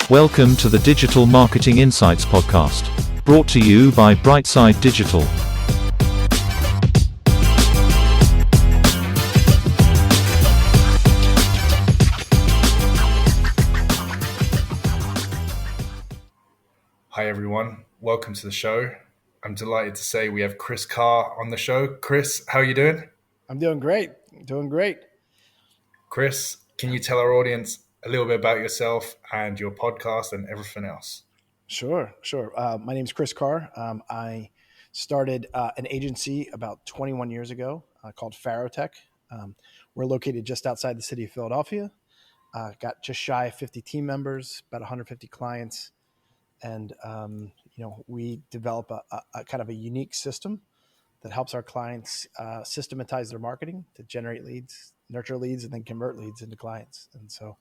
Welcome to the Digital Marketing Insights podcast, brought to you by Brightside Digital. Hi everyone, welcome to the show. I'm delighted to say we have Chris Carr on the show. Chris, how are you doing? I'm doing great. Chris, can you tell our audience a little bit about yourself and your podcast and everything else? Sure. My name is Chris Carr. I started an agency about 21 years ago called Farotech. We're located just outside the city of Philadelphia. Got just shy of 50 team members, about 150 clients. And, we develop a kind of a unique system that helps our clients systematize their marketing to generate leads, nurture leads, and then convert leads into clients. And so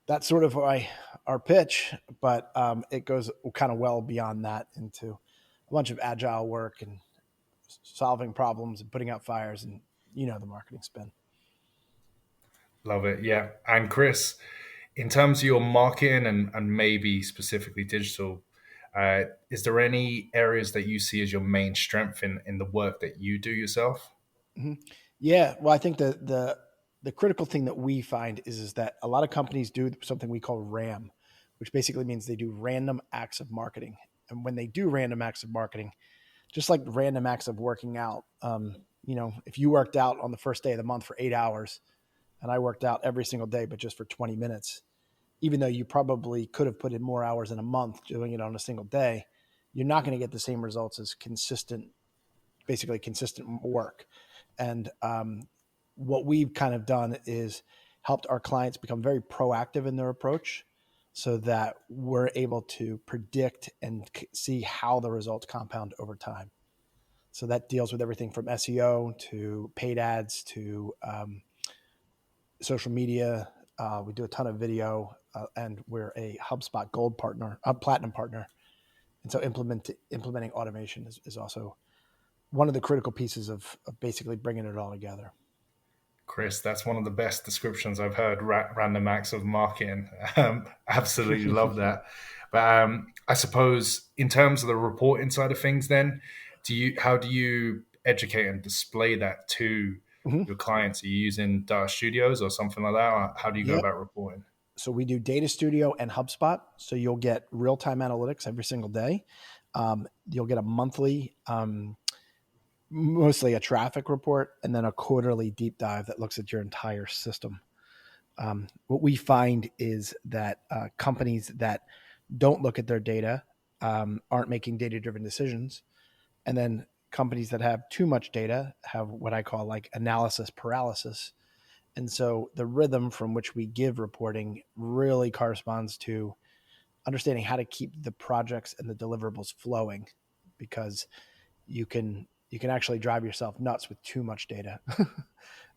that's sort of our pitch, but it goes kind of well beyond that into a bunch of agile work and solving problems and putting out fires and, the marketing spin. Love it, yeah. And Chris, in terms of your marketing and maybe specifically digital, is there any areas that you see as your main strength in the work that you do yourself? Mm-hmm. Yeah, well, I think the critical thing that we find is that a lot of companies do something we call RAM, which basically means they do random acts of marketing. And when they do random acts of marketing, just like random acts of working out, if you worked out on the first day of the month for 8 hours and I worked out every single day, but just for 20 minutes, even though you probably could have put in more hours in a month doing it on a single day, you're not going to get the same results as consistent work. And what we've kind of done is helped our clients become very proactive in their approach so that we're able to predict and see how the results compound over time. So that deals with everything from SEO to paid ads to social media. We do a ton of video, and we're a HubSpot Gold partner, a Platinum partner. And so implementing automation is also one of the critical pieces of basically bringing it all together. Chris, that's one of the best descriptions I've heard. Random acts of marketing. Absolutely love that. But I suppose in terms of the reporting side of things, then, how do you educate and display that to your clients? Are you using Data Studios or something like that? Or how do you go about reporting? So we do Data Studio and HubSpot. So you'll get real-time analytics every single day. You'll get a monthly, mostly a traffic report, and then a quarterly deep dive that looks at your entire system. What we find is that companies that don't look at their data aren't making data-driven decisions. And then companies that have too much data have what I call like analysis paralysis. And so the rhythm from which we give reporting really corresponds to understanding how to keep the projects and the deliverables flowing, because you can actually drive yourself nuts with too much data.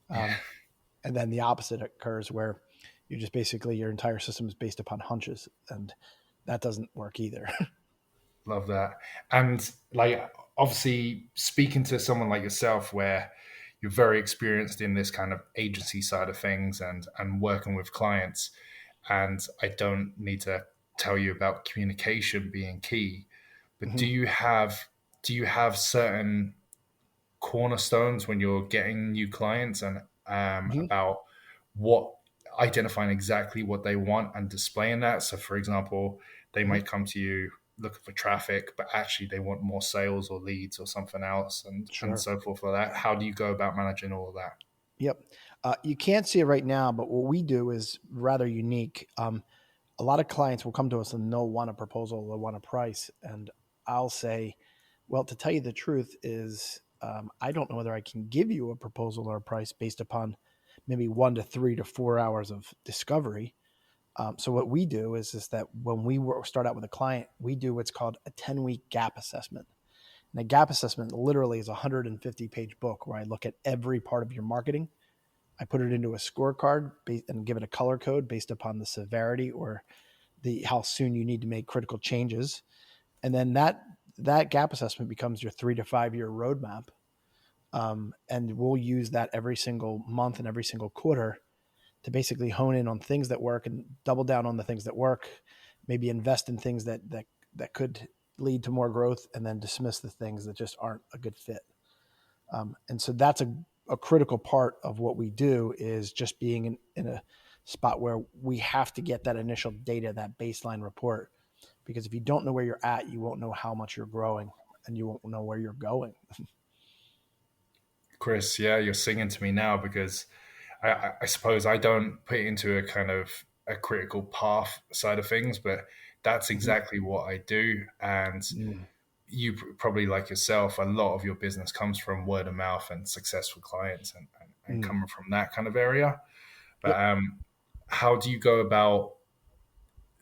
And then the opposite occurs where you just basically your entire system is based upon hunches, and that doesn't work either. Love that. And like, obviously speaking to someone like yourself where you're very experienced in this kind of agency side of things and working with clients, and I don't need to tell you about communication being key, but do you have certain cornerstones when you're getting new clients and about what identifying exactly what they want and displaying that? So for example, they might come to you looking for traffic, but actually they want more sales or leads or something else and so forth like that. How do you go about managing all of that? Yep. You can't see it right now, but what we do is rather unique. A lot of clients will come to us and they'll want a proposal, they'll want a price. And I'll say, well, to tell you the truth is I don't know whether I can give you a proposal or a price based upon maybe 1 to 3 to 4 hours of discovery. So what we do is that when we start out with a client, we do what's called a 10-week gap assessment. And a gap assessment literally is a 150-page book where I look at every part of your marketing. I put it into a scorecard and give it a color code based upon the severity or how soon you need to make critical changes. And then that gap assessment becomes your 3 to 5 year roadmap. And we'll use that every single month and every single quarter to basically hone in on things that work and double down on the things that work, maybe invest in things that could lead to more growth, and then dismiss the things that just aren't a good fit. And so that's a critical part of what we do, is just being in a spot where we have to get that initial data, that baseline report, because if you don't know where you're at, you won't know how much you're growing, and you won't know where you're going. Chris, yeah, you're singing to me now, because I suppose I don't put it into a kind of a critical path side of things, but that's exactly what I do. And Mm-hmm. you probably, like yourself, a lot of your business comes from word of mouth and successful clients, and Mm. coming from that kind of area. But Yep. how do you go about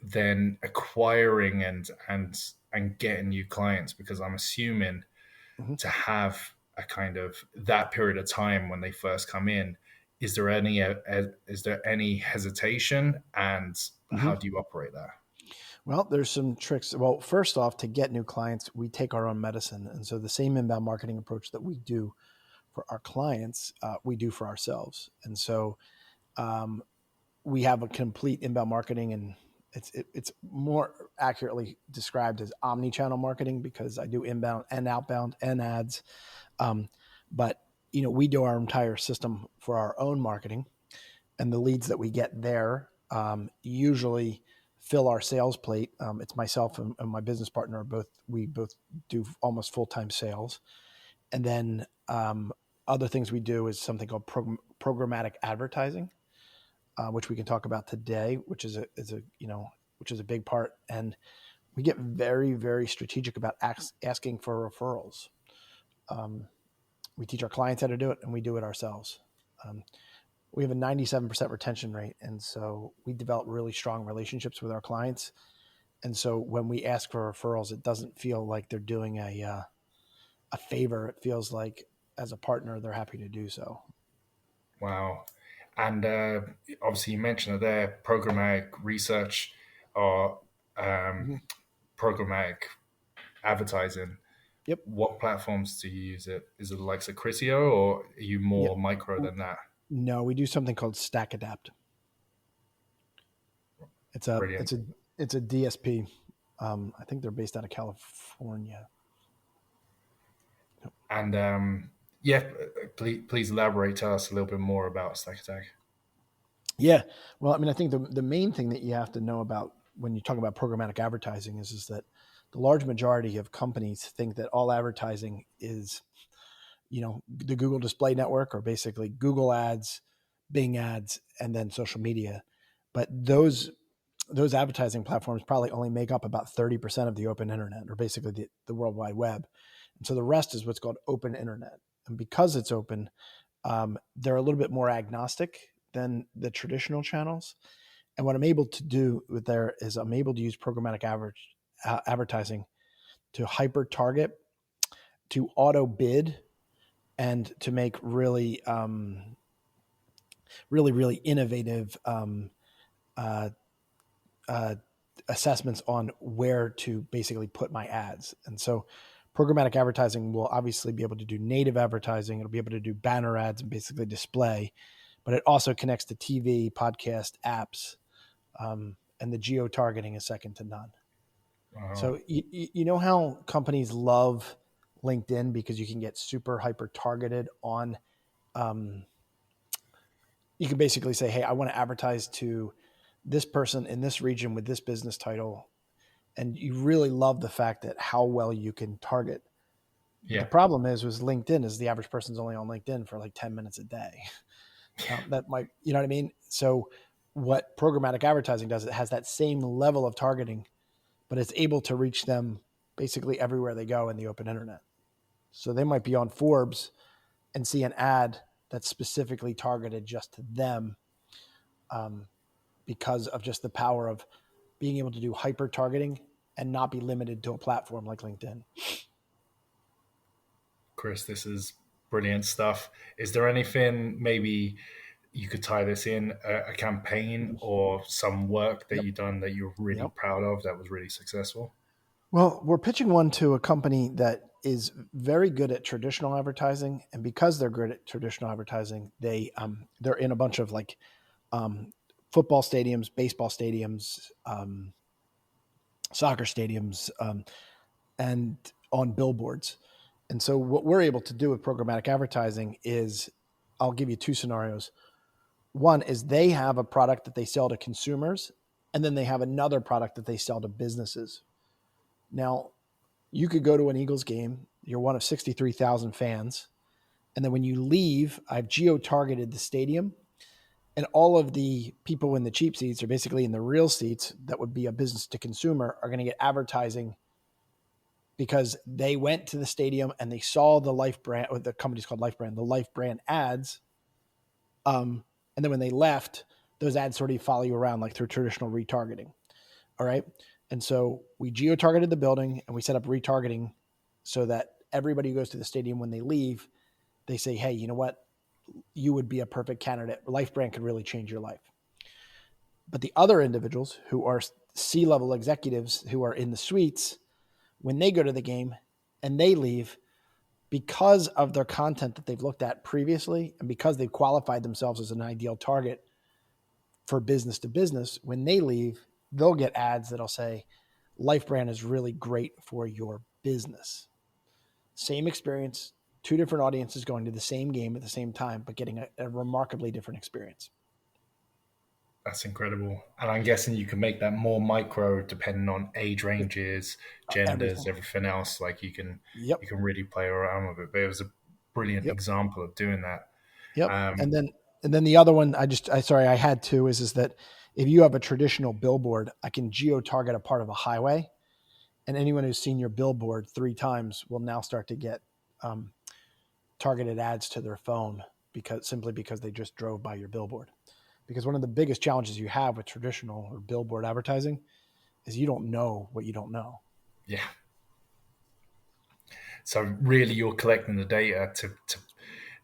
then acquiring and getting new clients? Because I'm assuming Mm-hmm. to have a kind of that period of time when they first come in, is there any hesitation, and Mm-hmm. how do you operate that? Well, there's some tricks. Well, first off, to get new clients, we take our own medicine. And so the same inbound marketing approach that we do for our clients, we do for ourselves. And so um, we have a complete inbound marketing, and it's more accurately described as omni-channel marketing, because I do inbound and outbound and ads. But we do our entire system for our own marketing, and the leads that we get there usually fill our sales plate. It's myself and my business partner we both do almost full-time sales. And then other things we do is something called programmatic advertising, which we can talk about today, which is a big part. And we get very, very strategic about asking for referrals. Um, we teach our clients how to do it, and we do it ourselves. We have a 97% retention rate. And so we develop really strong relationships with our clients. And so when we ask for referrals, it doesn't feel like they're doing a favor. It feels like, as a partner, they're happy to do so. Wow. And obviously, you mentioned it there, programmatic research or um, Mm-hmm. programmatic advertising. Yep. What platforms do you use it? Is it the likes of Criteo, or are you more Yep. micro than that? No, we do something called Stack Adapt. It's a Brilliant. it's a it's a DSP. I think they're based out of California. And yeah, please elaborate. Tell us a little bit more about Stack Attack. Yeah. Well, I mean, I think the main thing that you have to know about when you talk about programmatic advertising is that the large majority of companies think that all advertising is, the Google Display Network, or basically Google ads, Bing ads, and then social media. But those advertising platforms probably only make up about 30% of the open internet, or basically the World Wide Web. And so the rest is what's called open internet. And because it's open, they're a little bit more agnostic than the traditional channels. And what I'm able to do with there is I'm able to use programmatic advertising to hyper target, to auto bid, and to make really, really, really innovative uh, uh, assessments on where to basically put my ads. And so programmatic advertising will obviously be able to do native advertising. It'll be able to do banner ads and basically display, but it also connects to TV, podcast, apps, and the geo targeting is second to none. Wow. So you know how companies love LinkedIn because you can get super hyper targeted on. You can basically say, "Hey, I want to advertise to this person in this region with this business title," and you really love the fact that how well you can target. But the Yeah. problem is LinkedIn is the average person's only on LinkedIn for like 10 minutes a day. That might, you know what I mean? So what programmatic advertising does, it has that same level of targeting, but it's able to reach them basically everywhere they go in the open internet. So they might be on Forbes and see an ad that's specifically targeted just to them, um, because of just the power of being able to do hyper targeting and not be limited to a platform like LinkedIn. Chris, this is brilliant stuff. Is there anything maybe you could tie this in a campaign or some work that Yep. you've done that you're really Yep. proud of that was really successful? Well, we're pitching one to a company that is very good at traditional advertising, and because they're good at traditional advertising, they're in a bunch of like um, football stadiums, baseball stadiums, soccer stadiums, and on billboards. And so what we're able to do with programmatic advertising is, I'll give you two scenarios. One is they have a product that they sell to consumers, and then they have another product that they sell to businesses. Now, you could go to an Eagles game, you're one of 63,000 fans, and then when you leave, I've geo-targeted the stadium, and all of the people in the cheap seats, or basically in the real seats that would be a business to consumer, are going to get advertising because they went to the stadium and they saw the Life brand, or the company's called Life brand, the Life brand ads. And then when they left, those ads sort of follow you around like through traditional retargeting. All right. And so we geo-targeted the building and we set up retargeting so that everybody who goes to the stadium, when they leave, they say, hey, you know what? You would be a perfect candidate. Life brand could really change your life. But the other individuals who are C-level executives who are in the suites, when they go to the game and they leave, because of their content that they've looked at previously and because they've qualified themselves as an ideal target for business to business, when they leave, they'll get ads that'll say, Life brand is really great for your business. Same experience, two different audiences going to the same game at the same time, but getting a remarkably different experience. That's incredible. And I'm guessing you can make that more micro depending on age ranges, genders, everything else. Like you can really play around with it. But it was a brilliant example of doing that. Yep. And then the other one I had two is that if you have a traditional billboard, I can geo-target a part of a highway, and anyone who's seen your billboard 3 times will now start to get targeted ads to their phone because they just drove by your billboard. Because one of the biggest challenges you have with traditional or billboard advertising is you don't know what you don't know. Yeah. So really you're collecting the data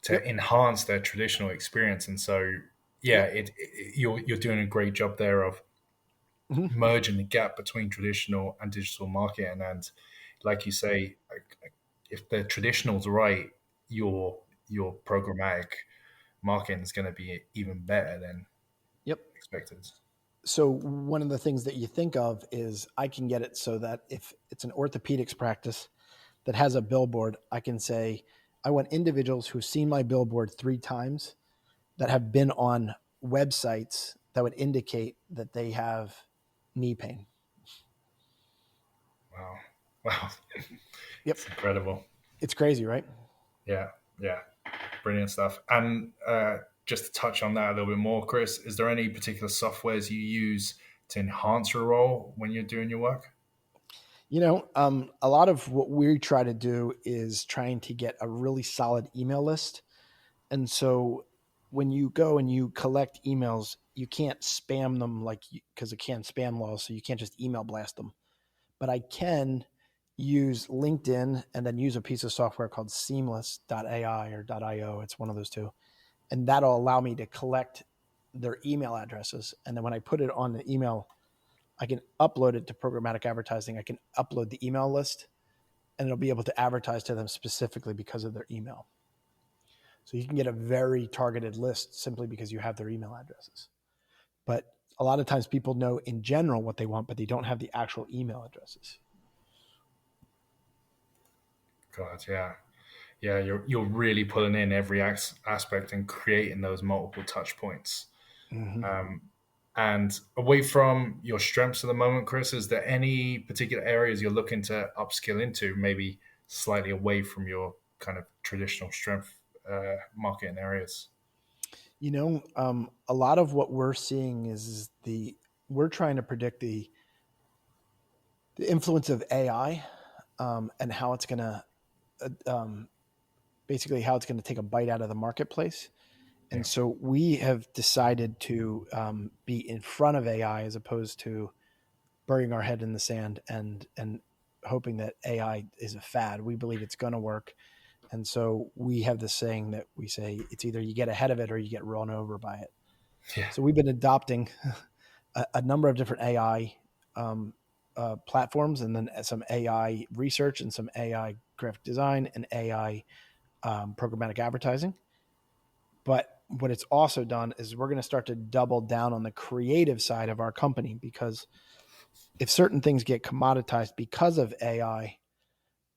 to enhance their traditional experience. And so, you're doing a great job there of merging the gap between traditional and digital marketing. And like you say, if the traditional's right, your programmatic marketing is going to be even better than expected. So one of the things that you think of is I can get it so that if it's an orthopedics practice that has a billboard, I can say, I want individuals who've seen my billboard 3 times that have been on websites that would indicate that they have knee pain. Wow. It's incredible. It's crazy, right? Yeah. Brilliant stuff. And just to touch on that a little bit more, Chris, is there any particular softwares you use to enhance your role when you're doing your work? A lot of what we try to do is trying to get a really solid email list. And so when you go and you collect emails, you can't spam them because it can't spam laws. So you can't just email blast them. But I can use LinkedIn and then use a piece of software called seamless.ai or .io. It's one of those two. And that'll allow me to collect their email addresses. And then when I put it on the email, I can upload it to programmatic advertising. I can upload the email list and it'll be able to advertise to them specifically because of their email. So you can get a very targeted list simply because you have their email addresses. But a lot of times people know in general what they want, but they don't have the actual email addresses. God, yeah, you're really pulling in every aspect and creating those multiple touch points. And away from your strengths at the moment, Chris, is there any particular areas you're looking to upskill into, maybe slightly away from your kind of traditional strength marketing areas? A lot of what we're seeing is we're trying to predict the influence of AI and how it's going to basically how it's going to take a bite out of the marketplace. And so we have decided to be in front of AI as opposed to burying our head in the sand and hoping that AI is a fad. We believe it's going to work. And so we have this saying that we say it's either you get ahead of it or you get run over by it. Yeah. So we've been adopting a number of different AI platforms and then some AI research and some AI graphic design and AI programmatic advertising. But what it's also done is we're going to start to double down on the creative side of our company because if certain things get commoditized because of AI,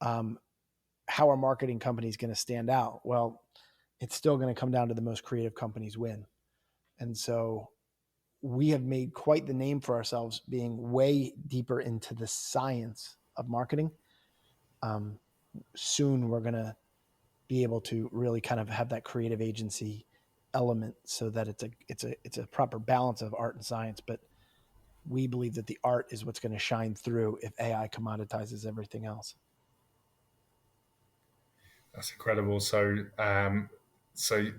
how are marketing companies going to stand out? Well, it's still going to come down to the most creative companies win. And so we have made quite the name for ourselves being way deeper into the science of marketing. Soon we're going to be able to really kind of have that creative agency element so that it's a proper balance of art and science. But we believe that the art is what's going to shine through if AI commoditizes everything else. That's incredible. So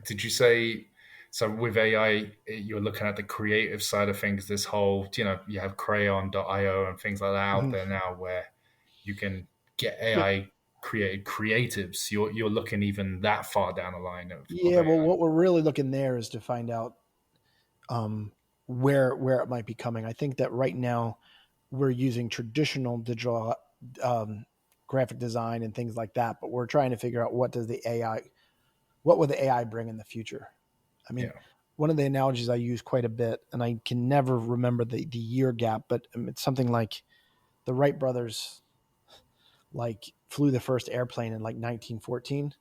did you say, so with AI, you're looking at the creative side of things, this whole, you have crayon.io and things like that out there now where you can get Yep. AI created creatives. You're looking even that far down the line of Yeah. Well, AI. what we're really looking there is to find out where it might be coming. I think that right now we're using traditional digital graphic design and things like that, but we're trying to figure out what will the AI bring in the future. I mean, Yeah. one of the analogies I use quite a bit, and I can never remember the year gap, but it's something like the Wright brothers flew the first airplane in 1914,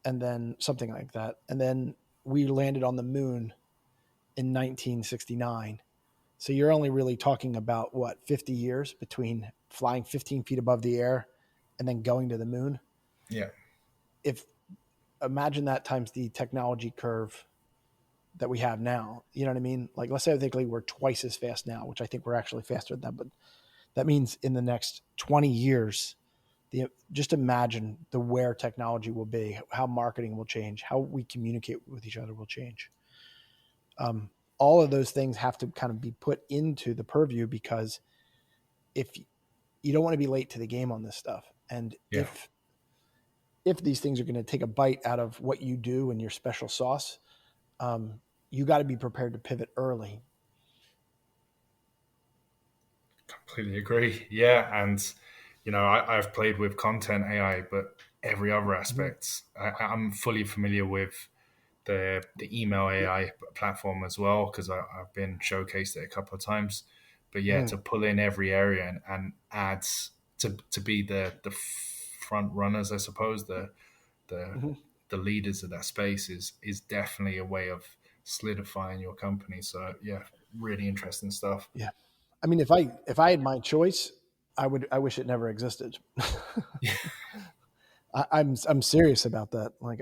and then something like that, and then we landed on the moon in 1969. So you're only really talking about 50 years between flying 15 feet above the air and then going to the moon. Yeah. If imagine that times the technology curve that we have now, you know what I mean? Like, let's say I think we're twice as fast now, which I think we're actually faster than that, but that means in the next 20 years, just imagine where technology will be, how marketing will change, how we communicate with each other will change. All of those things have to kind of be put into the purview, because if you don't want to be late to the game on this stuff, and Yeah. if these things are going to take a bite out of what you do and your special sauce, you got to be prepared to pivot early. Completely agree. Yeah. And, I've played with content AI, but every other Mm-hmm. aspect, I'm fully familiar with the email AI platform as well, because I've been showcased it a couple of times. But yeah, Mm-hmm. to pull in every area and ads to be the front runners, I suppose, the Mm-hmm. the leaders of that space is definitely a way of solidifying your company. So yeah, really interesting stuff. Yeah. I mean, if I had my choice, I wish it never existed. Yeah, I'm serious about that. Like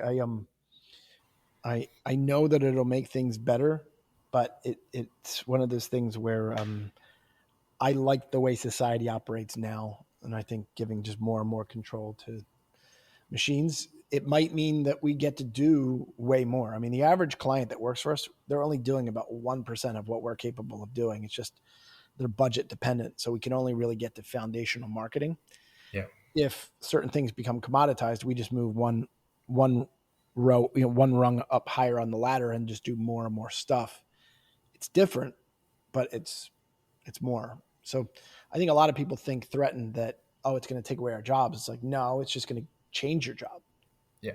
I know that it'll make things better, but it's one of those things where I like the way society operates now, and I think giving just more and more control to machines, it might mean that we get to do way more. I mean, the average client that works for us, they're only doing about 1% of what we're capable of doing. It's just they're budget dependent, so we can only really get to foundational marketing. yeah, If certain things become commoditized, we just move one row, one rung up higher on the ladder and just do more and more stuff. It's different, but it's more. So I think a lot of people think threatened that, oh, it's going to take away our jobs. It's like, no, it's just going to change your job. yeah.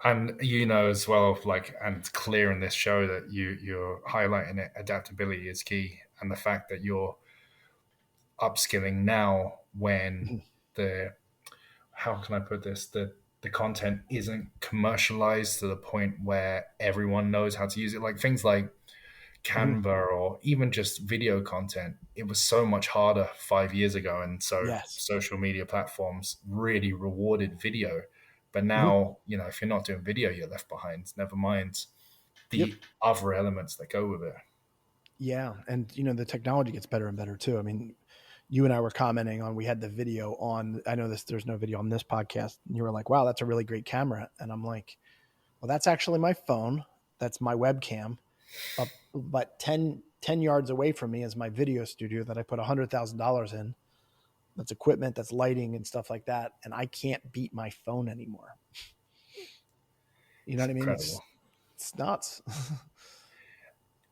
And as well, like, and it's clear in this show that you're highlighting it. Adaptability is key, and the fact that you're upskilling now when the how can I put this, the content isn't commercialized to the point where everyone knows how to use it. Like things like Mhm. Canva or even just video content, it was so much harder 5 years ago, and so Yes. social media platforms really rewarded video. But Mhm. now, if you're not doing video, you're left behind. Never mind Yep. the other elements that go with it. Yeah, and the technology gets better and better too. I mean, you and I were commenting on we had the video on. I know there's no video on this podcast, and you were like, "Wow, that's a really great camera," and I'm like, "Well, that's actually my phone. That's my webcam. But 10 yards away from me is my video studio that I put $100,000 in. That's equipment, that's lighting and stuff like that, and I can't beat my phone anymore." You know It's what I mean? incredible. It's nuts.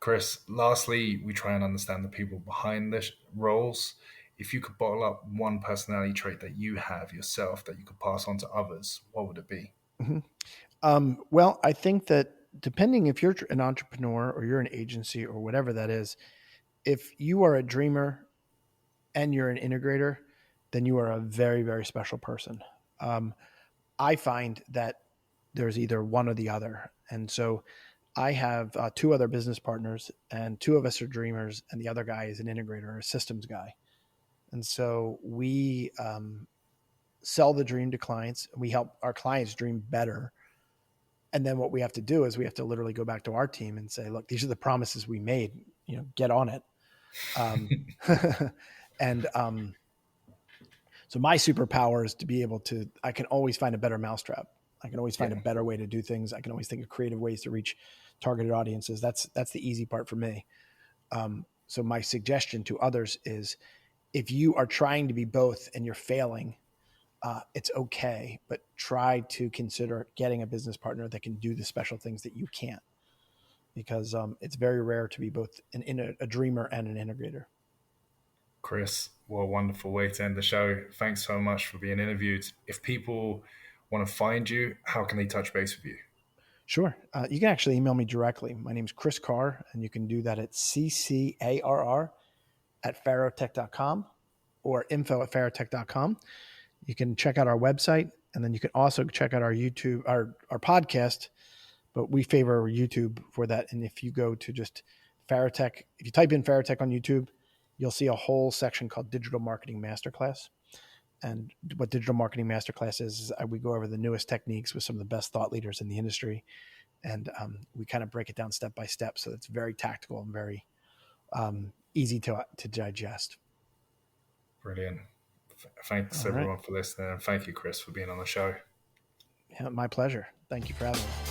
Chris, lastly, we try and understand the people behind the roles. If you could bottle up one personality trait that you have yourself that you could pass on to others, what would it be? Mhm. Well, I think that depending if you're an entrepreneur or you're an agency or whatever that is, if you are a dreamer and you're an integrator, then you are a very, very special person. I find that there's either one or the other. And so I have 2 other business partners, and 2 of us are dreamers, and the other guy is an integrator or a systems guy. And so we sell the dream to clients. We help our clients dream better. And then what we have to do is we have to literally go back to our team and say, look, these are the promises we made, get on it. And so my superpower is to be able to, I can always find a better mousetrap. I can always find a better way to do things. I can always think of creative ways to reach targeted audiences. That's the easy part for me. So my suggestion to others is, if you are trying to be both and you're failing, it's okay, but try to consider getting a business partner that can do the special things that you can't, because it's very rare to be both a dreamer and an integrator. Chris, what a wonderful way to end the show. Thanks so much for being interviewed. If people want to find you, how can they touch base with you? Sure. You can actually email me directly. My name is Chris Carr, and you can do that at ccarr@farotech.com or info@farotech.com. You can check out our website, and then you can also check out our YouTube, our podcast, but we favor YouTube for that. And if you go to just Farotech, if you type in Farotech on YouTube, you'll see a whole section called Digital Marketing Masterclass. And what Digital Marketing Masterclass is we go over the newest techniques with some of the best thought leaders in the industry. And we kind of break it down step by step. So it's very tactical and very easy to digest. Brilliant. Thanks everyone for listening. And thank you, Chris, for being on the show. Yeah, my pleasure. Thank you for having me.